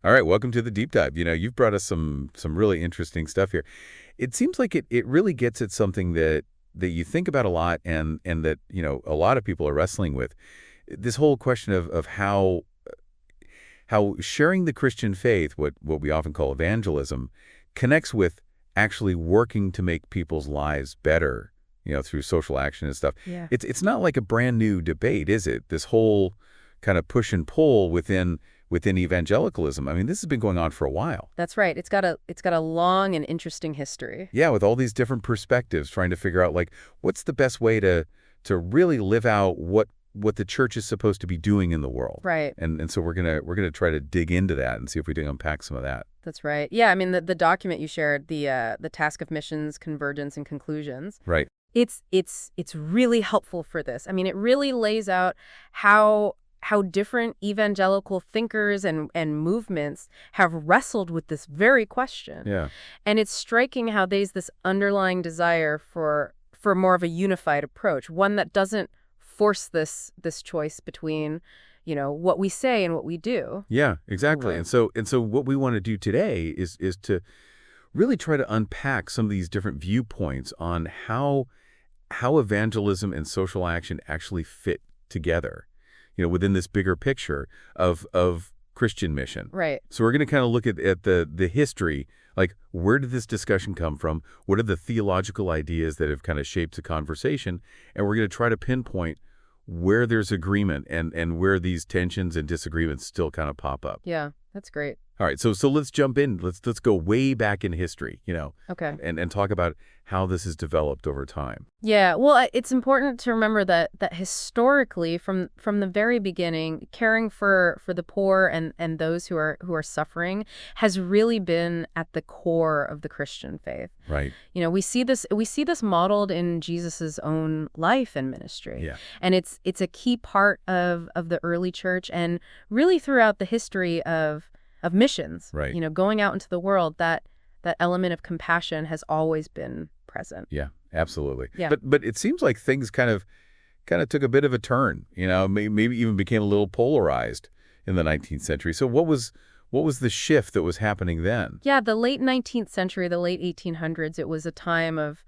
All right, welcome to the deep dive. You've brought us some really interesting stuff here. It seems like it really gets at something that you think about a lot and that, a lot of people are wrestling with. This whole question of how sharing the Christian faith, what we often call evangelism, connects with actually working to make people's lives better, through social action and stuff. Yeah. It's not like a brand new debate, is it? This whole kind of push and pull within evangelicalism. I mean, this has been going on for a while. That's right. It's got a long and interesting history. Yeah, with all these different perspectives, trying to figure out like what's the best way to really live out what the church is supposed to be doing in the world. Right. And so we're gonna try to dig into that and see if we can unpack some of that. That's right. Yeah, I mean the document you shared, the task of missions, convergence and conclusions. Right. It's really helpful for this. I mean, it really lays out how different evangelical thinkers and movements have wrestled with this very question. Yeah. And it's striking how there's this underlying desire for more of a unified approach, one that doesn't force this choice between, what we say and what we do. Yeah, exactly. Right. And so what we want to do today is to really try to unpack some of these different viewpoints on how evangelism and social action actually fit together, within this bigger picture of Christian mission. Right. So we're going to kind of look at the history, like where did this discussion come from? What are the theological ideas that have kind of shaped the conversation? And we're going to try to pinpoint where there's agreement and where these tensions and disagreements still kind of pop up. Yeah, that's great. All right, so let's jump in. Let's go way back in history, Okay. and talk about how this has developed over time. Yeah, well, it's important to remember that historically, from the very beginning, caring for the poor and those who are suffering has really been at the core of the Christian faith. Right. We see this modeled in Jesus's own life and ministry. Yeah. And it's a key part of the early church and really throughout the history of missions. Right. Going out into the world, that element of compassion has always been present. Yeah, absolutely. Yeah. But it seems like things kind of took a bit of a turn, maybe even became a little polarized in the 19th century. So what was the shift that was happening then? Yeah, the late 19th century, the late 1800s, it was a time of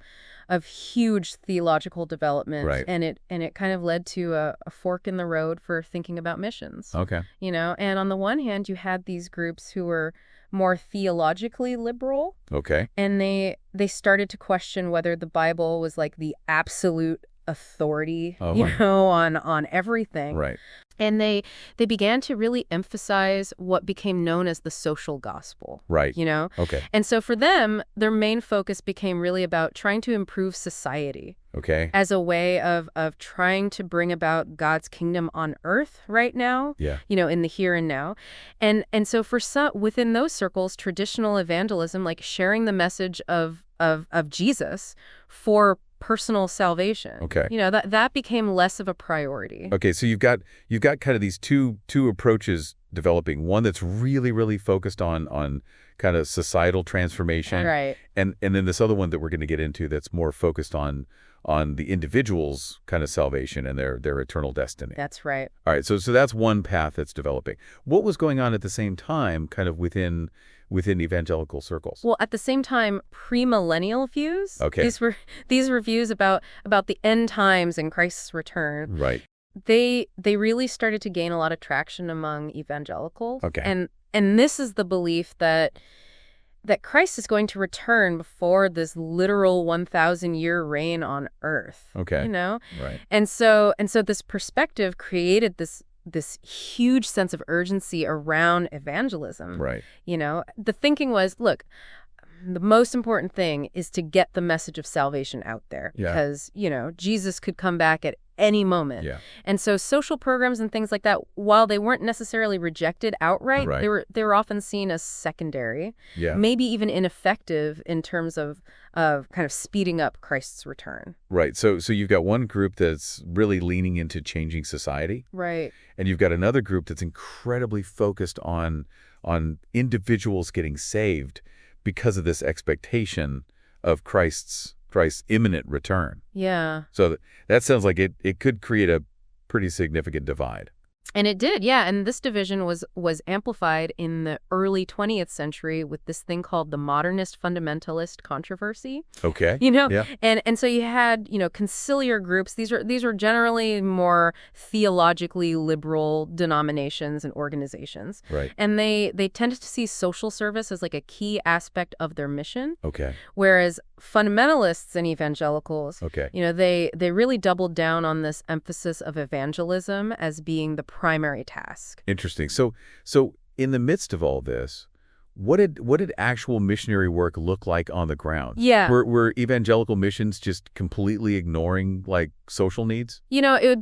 huge theological development. Right. And it kind of led to a fork in the road for thinking about missions. Okay. And on the one hand, you had these groups who were more theologically liberal, Okay. and they started to question whether the Bible was like the absolute authority, Oh, right. on everything. Right. And they began to really emphasize what became known as the social gospel. Right. Okay. And so for them, their main focus became really about trying to improve society Okay. as a way of trying to bring about God's kingdom on earth right now, Yeah. in the here and now. And so for some within those circles, traditional evangelism, like sharing the message of Jesus for personal salvation. Okay. That became less of a priority. Okay, so you've got kind of these two approaches developing. One that's really, really focused on kind of societal transformation. Right. And then this other one that we're going to get into that's more focused on the individual's kind of salvation and their eternal destiny. That's right. All right, so that's one path that's developing. What was going on at the same time kind of within evangelical circles? Well, at the same time, premillennial views. Okay. These were views about the end times and Christ's return. Right. They really started to gain a lot of traction among evangelicals. Okay. And this is the belief that Christ is going to return before this literal 1,000-year reign on earth. Okay. Right. And so this perspective created this huge sense of urgency around evangelism. Right. The thinking was, look, the most important thing is to get the message of salvation out there. Yeah. Because, Jesus could come back at any moment. Yeah. And so social programs and things like that, while they weren't necessarily rejected outright, Right. they were often seen as secondary, Yeah. maybe even ineffective in terms of kind of speeding up Christ's return. Right. So you've got one group that's really leaning into changing society. Right. And you've got another group that's incredibly focused on individuals getting saved because of this expectation of Christ's imminent return. Yeah. So that sounds like it could create a pretty significant divide. And it did, yeah. And this division was amplified in the early 20th century with this thing called the modernist fundamentalist controversy. Okay. You know, Yeah. and so you had, conciliar groups. These are generally more theologically liberal denominations and organizations. Right. And they tended to see social service as like a key aspect of their mission, Okay. whereas fundamentalists and evangelicals, Okay. they really doubled down on this emphasis of evangelism as being the primary task. Interesting. So in the midst of all this, what did actual missionary work look like on the ground? Yeah. Were evangelical missions just completely ignoring like social needs? It would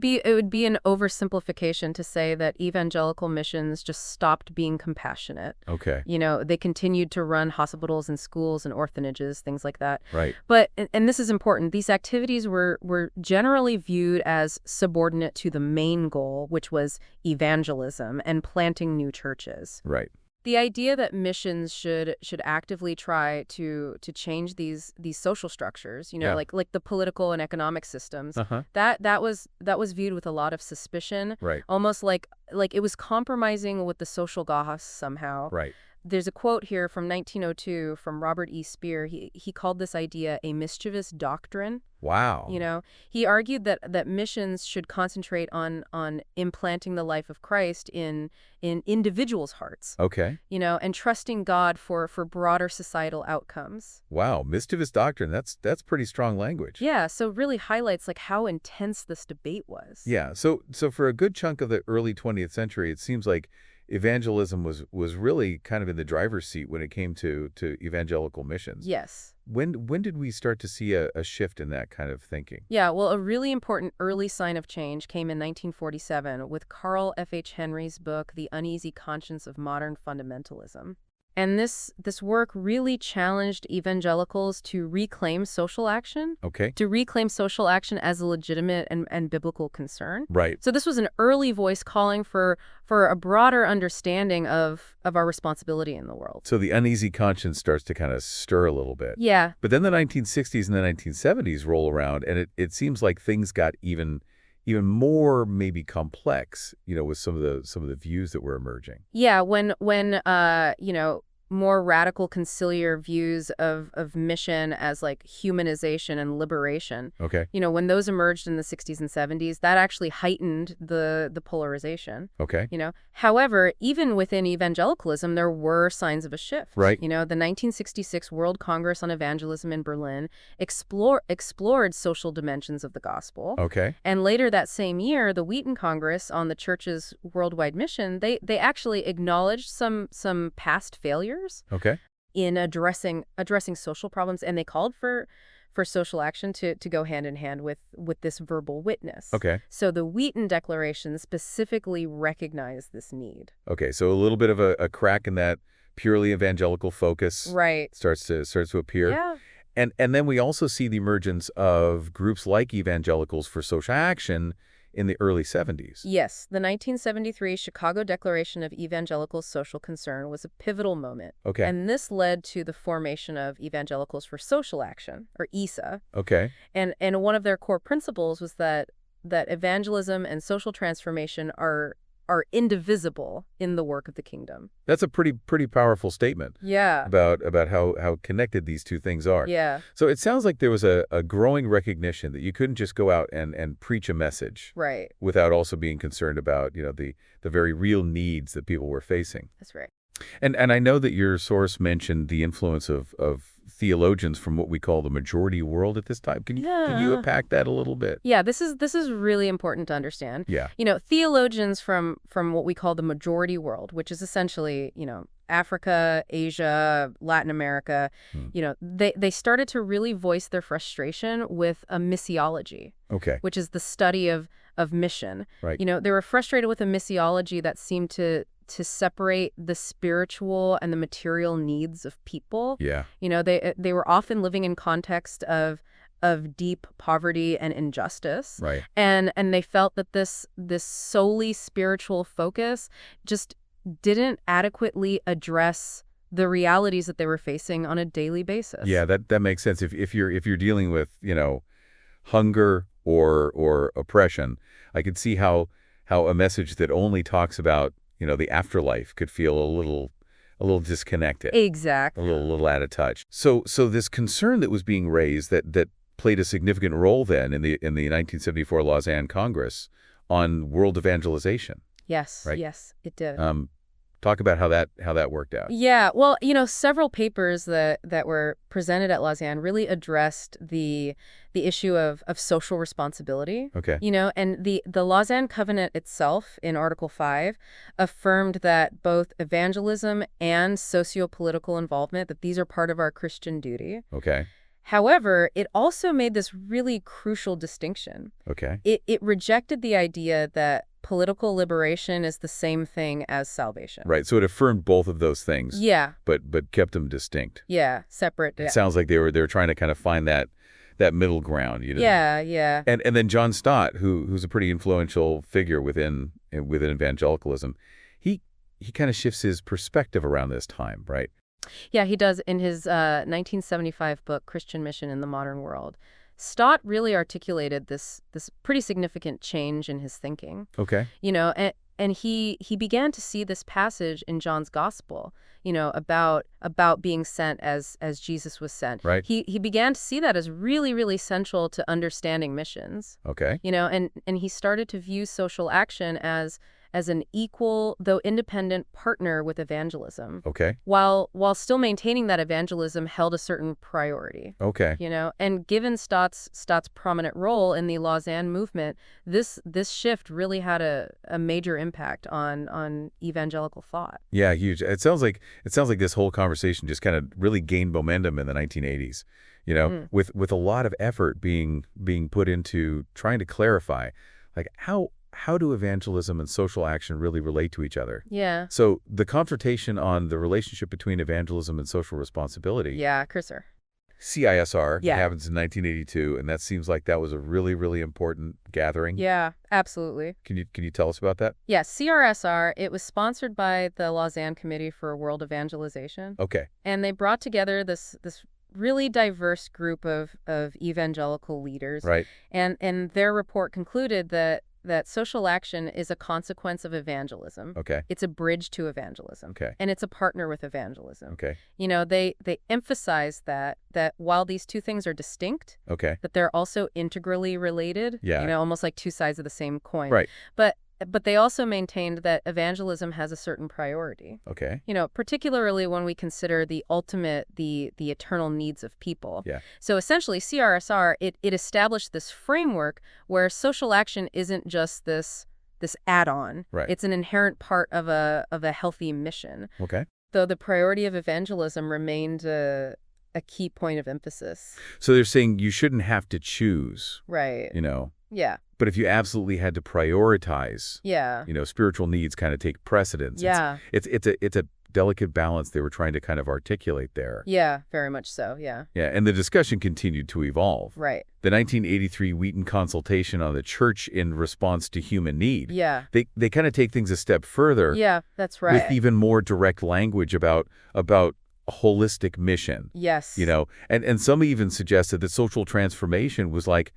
be an oversimplification to say that evangelical missions just stopped being compassionate. Okay. They continued to run hospitals and schools and orphanages, things like that. Right. But, and this is important, these activities were generally viewed as subordinate to the main goal, which was evangelism and planting new churches. Right. The idea that missions should actively try to change these social structures, Yeah. like the political and economic systems, Uh-huh. that was viewed with a lot of suspicion, Right. almost like it was compromising with the social goths somehow. Right. There's a quote here from 1902 from Robert E. Speer. He called this idea a mischievous doctrine. Wow. He argued that missions should concentrate on implanting the life of Christ in individuals' hearts, Okay. and trusting God for broader societal outcomes. Wow. Mischievous doctrine. That's pretty strong language. Yeah, so really highlights like how intense this debate was. Yeah. So for a good chunk of the early 20th century, it seems like evangelism was really kind of in the driver's seat when it came to evangelical missions. Yes. When did we start to see a shift in that kind of thinking? Yeah, well, a really important early sign of change came in 1947 with Carl F. H. Henry's book, The Uneasy Conscience of Modern Fundamentalism. And this work really challenged evangelicals to reclaim social action, Okay. as a legitimate and biblical concern. Right. So this was an early voice calling for a broader understanding of our responsibility in the world. So the uneasy conscience starts to kind of stir a little bit. Yeah. But then the 1960s and the 1970s roll around, and it seems like things got even more maybe complex, with some of the views that were emerging. Yeah, when more radical conciliar views of mission as like humanization and liberation, Okay. when those emerged in the 60s and 70s, that actually heightened the polarization. Okay. However, even within evangelicalism, there were signs of a shift. Right. The 1966 World Congress on Evangelism in Berlin explored social dimensions of the gospel. Okay. And later that same year, the Wheaton Congress on the Church's worldwide mission, they actually acknowledged some past failures Okay. in addressing social problems, and they called for social action to go hand in hand with this verbal witness. Okay. So the Wheaton Declaration specifically recognized this need. Okay. So a little bit of a crack in that purely evangelical focus Right. starts to appear. Yeah. And then we also see the emergence of groups like Evangelicals for Social Action in the early 70s. Yes, the 1973 Chicago Declaration of Evangelical Social Concern was a pivotal moment. Okay. And this led to the formation of Evangelicals for Social Action, or ESA. Okay. And one of their core principles was that evangelism and social transformation are indivisible in the work of the kingdom. That's a pretty powerful statement Yeah. about how connected these two things are. Yeah. So it sounds like there was a growing recognition that you couldn't just go out and preach a message Right. without also being concerned about, the very real needs that people were facing. That's right. And I know that your source mentioned the influence of theologians from what we call the majority world at this time. Can you unpack that a little bit? Yeah, this is really important to understand. Yeah. Theologians from what we call the majority world, which is essentially, Africa, Asia, Latin America, they started to really voice their frustration with a missiology, Okay. which is the study of mission. Right. They were frustrated with a missiology that seemed to separate the spiritual and the material needs of people. Yeah. They were often living in context of deep poverty and injustice. Right. And they felt that this solely spiritual focus just didn't adequately address the realities that they were facing on a daily basis. Yeah, that makes sense. If you're dealing with, hunger or oppression, I could see how how a message that only talks about, the afterlife could feel a little disconnected, a Exactly. little out of touch. So this concern that was being raised that played a significant role then in the 1974 Lausanne Congress on world evangelization, Yes, right? yes, it did. Talk about how that worked out. Yeah, well, several papers that were presented at Lausanne really addressed the issue of social responsibility. Okay. And the Lausanne Covenant itself in Article 5 affirmed that both evangelism and socio-political involvement, that these are part of our Christian duty. Okay. However, it also made this really crucial distinction. Okay. It rejected the idea that political liberation is the same thing as salvation. Right. So it affirmed both of those things, Yeah, but kept them distinct. yeah, separate. It sounds like they were trying to kind of find that middle ground, Yeah, yeah. And then John Stott, who's a pretty influential figure within evangelicalism, he kind of shifts his perspective around this time, right? Yeah, he does in his 1975 book, Christian Mission in the Modern World. Stott really articulated this pretty significant change in his thinking. Okay. And he began to see this passage in John's gospel, about being sent as Jesus was sent. Right. He began to see that as really, really central to understanding missions. Okay. And he started to view social action as an equal, though independent, partner with evangelism, Okay. while still maintaining that evangelism held a certain priority. Okay. And given Stott's prominent role in the Lausanne movement, this shift really had a major impact on evangelical thought. Yeah, huge. It sounds like this whole conversation just kind of really gained momentum in the 1980s. With a lot of effort being put into trying to clarify, like how do evangelism and social action really relate to each other? Yeah. So the confrontation on the relationship between evangelism and social responsibility, Yeah, cursor. CISR, Yeah. happens in 1982, and that seems like that was a really, really important gathering. Yeah, absolutely. Can you tell us about that? Yeah, CRSR, it was sponsored by the Lausanne Committee for World Evangelization. Okay. And they brought together this really diverse group of evangelical leaders. Right. And their report concluded that social action is a consequence of evangelism. Okay. It's a bridge to evangelism. Okay. And it's a partner with evangelism. Okay. They emphasize that while these two things are distinct, Okay. that they're also integrally related. Yeah. Almost like two sides of the same coin. Right. But they also maintained that evangelism has a certain priority. Okay. Particularly when we consider the ultimate, the eternal needs of people. Yeah. So essentially, CRSR, it established this framework where social action isn't just this add-on. Right. It's an inherent part of a healthy mission. Okay. Though the priority of evangelism remained a key point of emphasis. So they're saying you shouldn't have to choose, Right. Yeah. but if you absolutely had to prioritize, Yeah. spiritual needs kind of take precedence. Yeah. It's a delicate balance they were trying to kind of articulate there. Yeah, very much so. Yeah. Yeah, and the discussion continued to evolve. Right. The 1983 Wheaton Consultation on the Church in Response to Human Need. Yeah. They kind of take things a step further. Yeah, that's right. With even more direct language about a holistic mission. Yes. And some even suggested that social transformation was like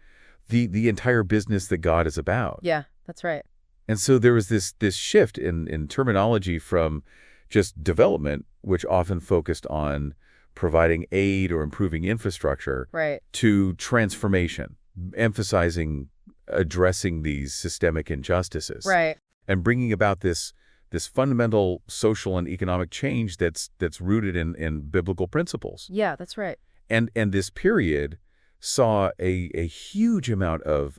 the entire business that God is about. Yeah, that's right. And so there was this shift in terminology from just development, which often focused on providing aid or improving infrastructure, Right. to transformation, emphasizing addressing these systemic injustices. Right. And bringing about this fundamental social and economic change that's rooted in biblical principles. Yeah, that's right. And this period saw a huge amount of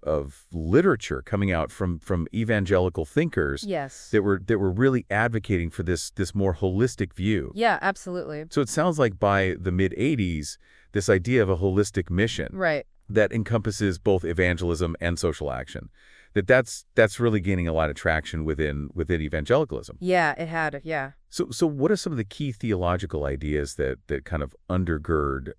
literature coming out from evangelical thinkers. Yes. that were really advocating for this more holistic view. Yeah, absolutely. So it sounds like by the mid-'80s, this idea of a holistic mission Right. that encompasses both evangelism and social action, that's really gaining a lot of traction within evangelicalism. Yeah, it had. Yeah. So what are some of the key theological ideas that kind of undergird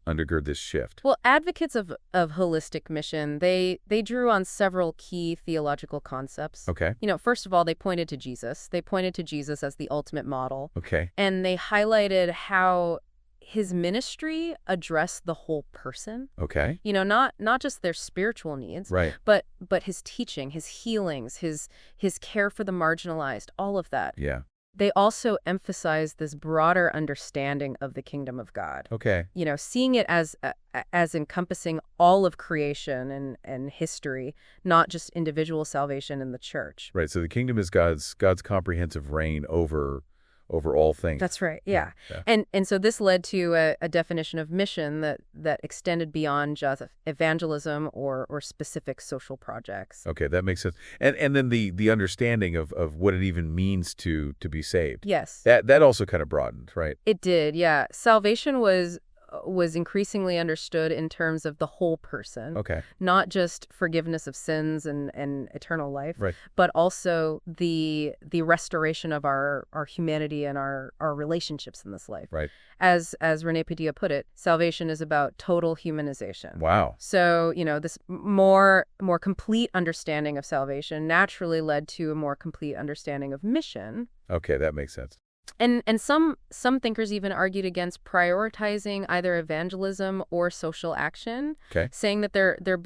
this shift? Well, advocates of holistic mission, they drew on several key theological concepts. Okay. First of all, they pointed to Jesus. They pointed to Jesus as the ultimate model. Okay. And they highlighted how his ministry addressed the whole person. Okay. Not just their spiritual needs, Right. but his teaching, his healings, his care for the marginalized, all of that. Yeah. They also emphasize this broader understanding of the kingdom of God. Okay. Seeing it as encompassing all of creation and history, not just individual salvation in the church. Right. So the kingdom is God's comprehensive reign over all things. That's right. Yeah. Yeah. Yeah. And so this led to a definition of mission that extended beyond just evangelism or specific social projects. Okay, that makes sense. And then the understanding of what it even means to be saved. Yes. That also kind of broadened, right? It did. Yeah. Salvation was increasingly understood in terms of the whole person. Okay. Not just forgiveness of sins and eternal life, Right. but also the restoration of our humanity and our relationships in this life. Right. As René Padilla put it, salvation is about total humanization. Wow. So, this more complete understanding of salvation naturally led to a more complete understanding of mission. Okay, that makes sense. And some thinkers even argued against prioritizing either evangelism or social action, Okay. saying that they're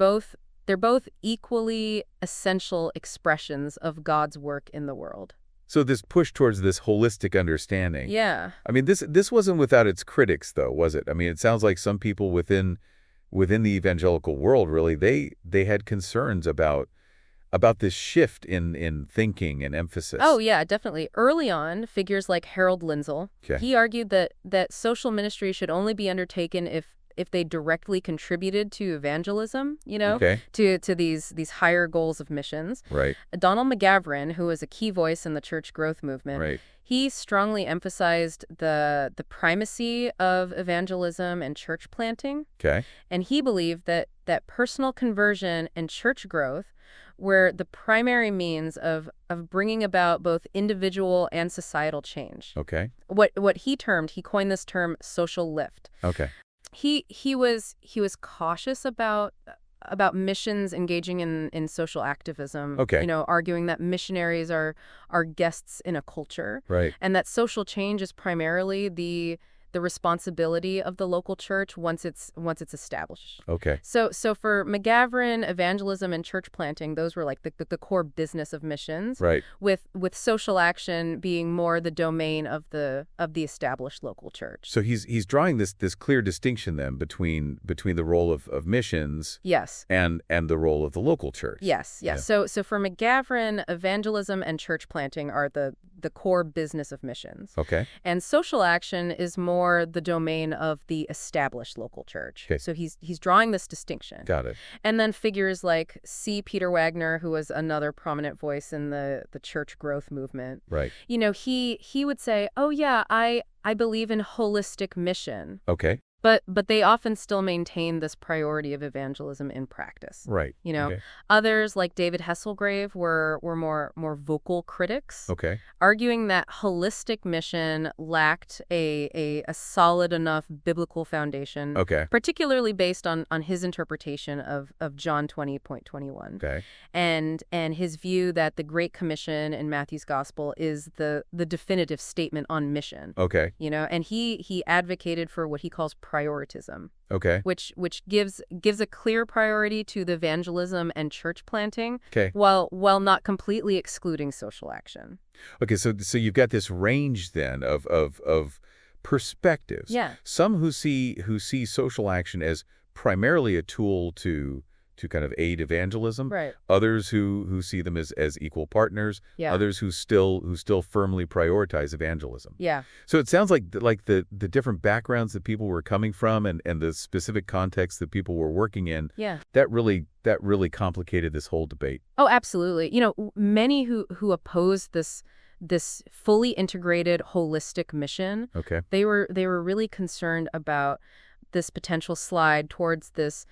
both equally essential expressions of God's work in the world. So this push towards this holistic understanding. Yeah. I mean, this wasn't without its critics, though, was it? I mean, it sounds like some people within the evangelical world, really, they had concerns about this shift in thinking and emphasis. Oh, yeah, definitely. Early on, figures like Harold Lindsell, Okay. he argued that social ministry should only be undertaken if they directly contributed to evangelism, Okay. to these higher goals of missions. Right. Donald McGavran, who was a key voice in the church growth movement, Right. he strongly emphasized the primacy of evangelism and church planting, Okay. and he believed that personal conversion and church growth were the primary means of bringing about both individual and societal change. Okay. What he coined this term social lift. Okay. He was cautious about missions engaging in social activism. Okay. Arguing that missionaries are guests in a culture, Right. and that social change is primarily the responsibility of the local church once it's established. Okay. So for McGavran, evangelism and church planting, those were like the core business of missions. Right. With social action being more the domain of the established local church. So he's drawing this clear distinction then between the role of missions. Yes. And the role of the local church. Yes. Yeah. So for McGavran, evangelism and church planting are the core business of missions. Okay. And social action is more the domain of the established local church. Okay. So he's drawing this distinction. Got it. And then figures like C. Peter Wagner, who was another prominent voice in the church growth movement. Right. He would say, "Oh yeah, I believe in holistic mission." Okay. But they often still maintain this priority of evangelism in practice. Right. Okay. Others like David Hesselgrave were more vocal critics, Okay. arguing that holistic mission lacked a solid enough biblical foundation, Okay. particularly based on his interpretation of John 20:21. Okay. And his view that the Great Commission in Matthew's Gospel is the definitive statement on mission. Okay. And he advocated for what he calls prioritism, Okay. which gives a clear priority to the evangelism and church planting, Okay. while not completely excluding social action. Okay. So you've got this range then of perspectives. Yeah. Some who see social action as primarily a tool to kind of aid evangelism. Right. Others who see them as equal partners. Yeah. Others who still firmly prioritize evangelism. Yeah. So it sounds like the different backgrounds that people were coming from and the specific context that people were working in. Yeah. That really complicated this whole debate. Oh, absolutely. Many who oppose this fully integrated holistic mission, Okay. they were really concerned about this potential slide towards this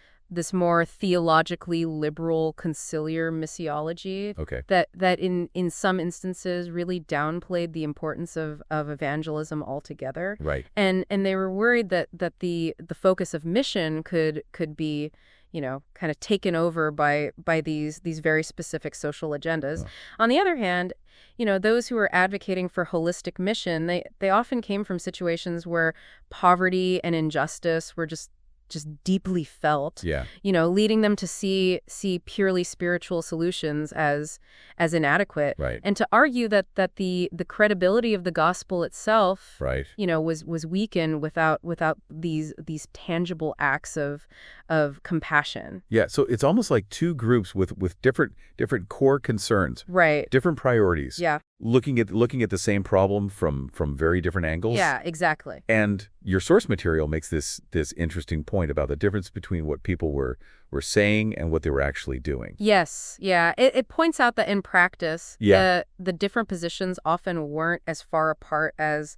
more theologically liberal conciliar missiology. Okay. That in some instances really downplayed the importance of evangelism altogether. Right. And they were worried that the focus of mission could be kind of taken over by these very specific social agendas. Oh, On the other hand, those who are advocating for holistic mission, they often came from situations where poverty and injustice were just deeply felt, yeah, leading them to see purely spiritual solutions as inadequate, right, and to argue that the credibility of the gospel itself, right. was weakened without these tangible acts of compassion. Yeah, so it's almost like two groups with different core concerns, Right. different priorities, Yeah. looking at the same problem from very different angles. Yeah, exactly. And your source material makes this interesting point about the difference between what people were saying and what they were actually doing. Yes, yeah. It points out that in practice, Yeah. the different positions often weren't as far apart as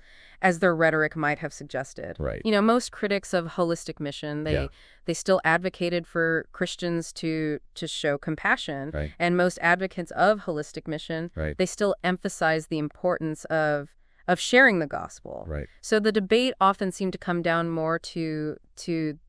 their rhetoric might have suggested. Right. Most critics of holistic mission, Yeah. they still advocated for Christians to show compassion, Right. and most advocates of holistic mission, Right. they still emphasize the importance of sharing the gospel. Right. So the debate often seemed to come down more to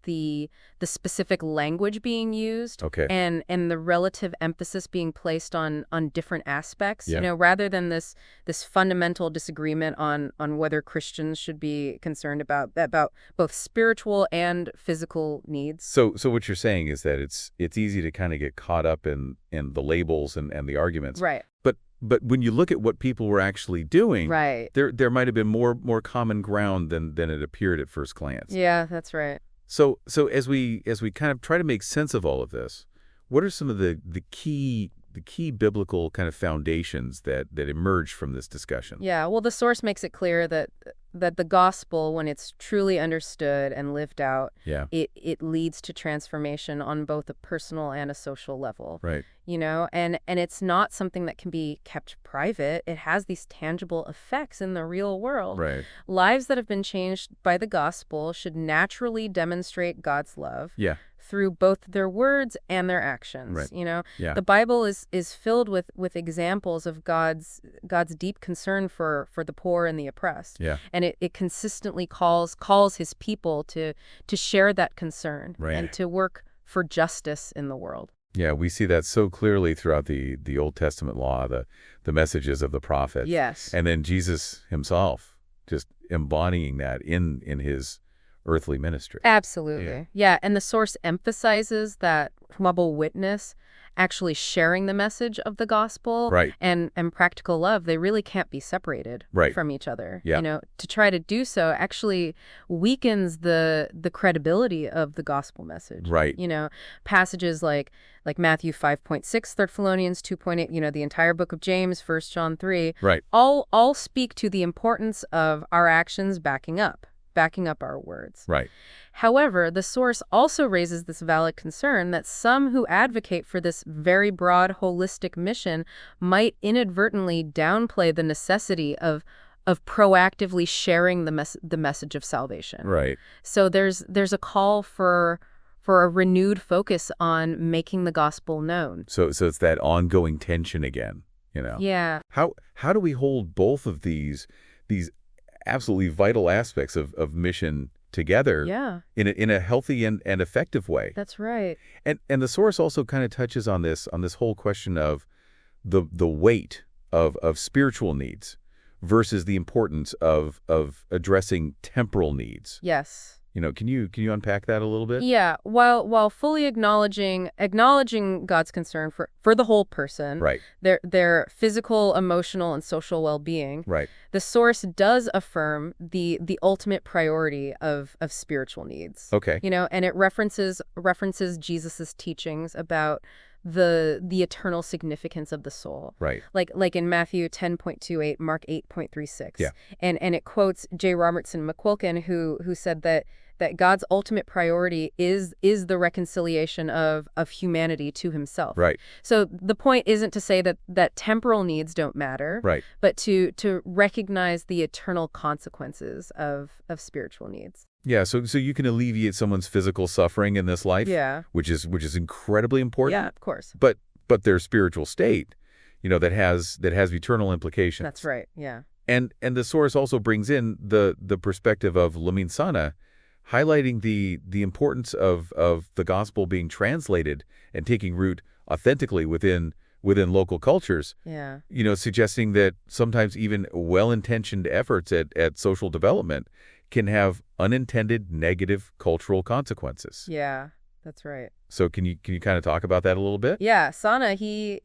the specific language being used, Okay. and the relative emphasis being placed on different aspects, Yeah. rather than this fundamental disagreement on whether Christians should be concerned about both spiritual and physical needs. So what you're saying is that it's easy to kind of get caught up in the labels and the arguments. Right. But when you look at what people were actually doing, Right. there might have been more common ground than it appeared at first glance. Yeah, that's right. So as we kind of try to make sense of all of this, what are some of the key biblical kind of foundations that emerge from this discussion? Yeah, well, the source makes it clear that the gospel, when it's truly understood and lived out, Yeah. it leads to transformation on both a personal and a social level. Right. And it's not something that can be kept private. It has these tangible effects in the real world. Right. Lives that have been changed by the gospel should naturally demonstrate God's love Yeah. through both their words and their actions. Right. Yeah. The Bible is filled with examples of God's deep concern for the poor and the oppressed. Yeah. And it consistently calls his people to share that concern, Right. and to work for justice in the world. Yeah, we see that so clearly throughout the Old Testament law, the messages of the prophets. Yes. And then Jesus himself just embodying that in his earthly ministry. Absolutely. Yeah, and the source emphasizes that humble witness, actually sharing the message of the gospel, Right. and practical love, they really can't be separated Right. from each other. Yeah. To try to do so actually weakens the credibility of the gospel message. Right. Passages like Matthew 5.6, 3 Thessalonians 2.8, the entire book of James, 1 John 3, Right. all speak to the importance of our actions backing up our words. Right. However, the source also raises this valid concern that some who advocate for this very broad, holistic mission might inadvertently downplay the necessity of proactively sharing the message of salvation. Right. So there's a call for a renewed focus on making the gospel known. So it's that ongoing tension again, Yeah. How do we hold both of these absolutely vital aspects of mission together Yeah. in a healthy and effective way? That's right. And the source also kind of touches on this whole question of the weight of spiritual needs versus the importance of addressing temporal needs. Yes. Can you unpack that a little bit? Yeah, while fully acknowledging God's concern for the whole person, Right. their physical, emotional, and social well-being, Right. the source does affirm the ultimate priority of spiritual needs. Okay. And it references Jesus's teachings about the eternal significance of the soul. Right. Like in Matthew 10.28, Mark 8.36. Yeah. And it quotes J. Robertson McQuilkin, who said that God's ultimate priority is the reconciliation of humanity to himself. Right. So the point isn't to say that temporal needs don't matter, Right. but to recognize the eternal consequences of spiritual needs. Yeah, so you can alleviate someone's physical suffering in this life, Yeah. which is incredibly important. Yeah, of course. But their spiritual state, that has eternal implications. That's right. Yeah. And the source also brings in the perspective of Lamin Sana, highlighting the importance of the gospel being translated and taking root authentically within local cultures, Yeah. suggesting that sometimes even well-intentioned efforts at social development can have unintended negative cultural consequences. Yeah, that's right. So can you kind of talk about that a little bit? Yeah, Sana, he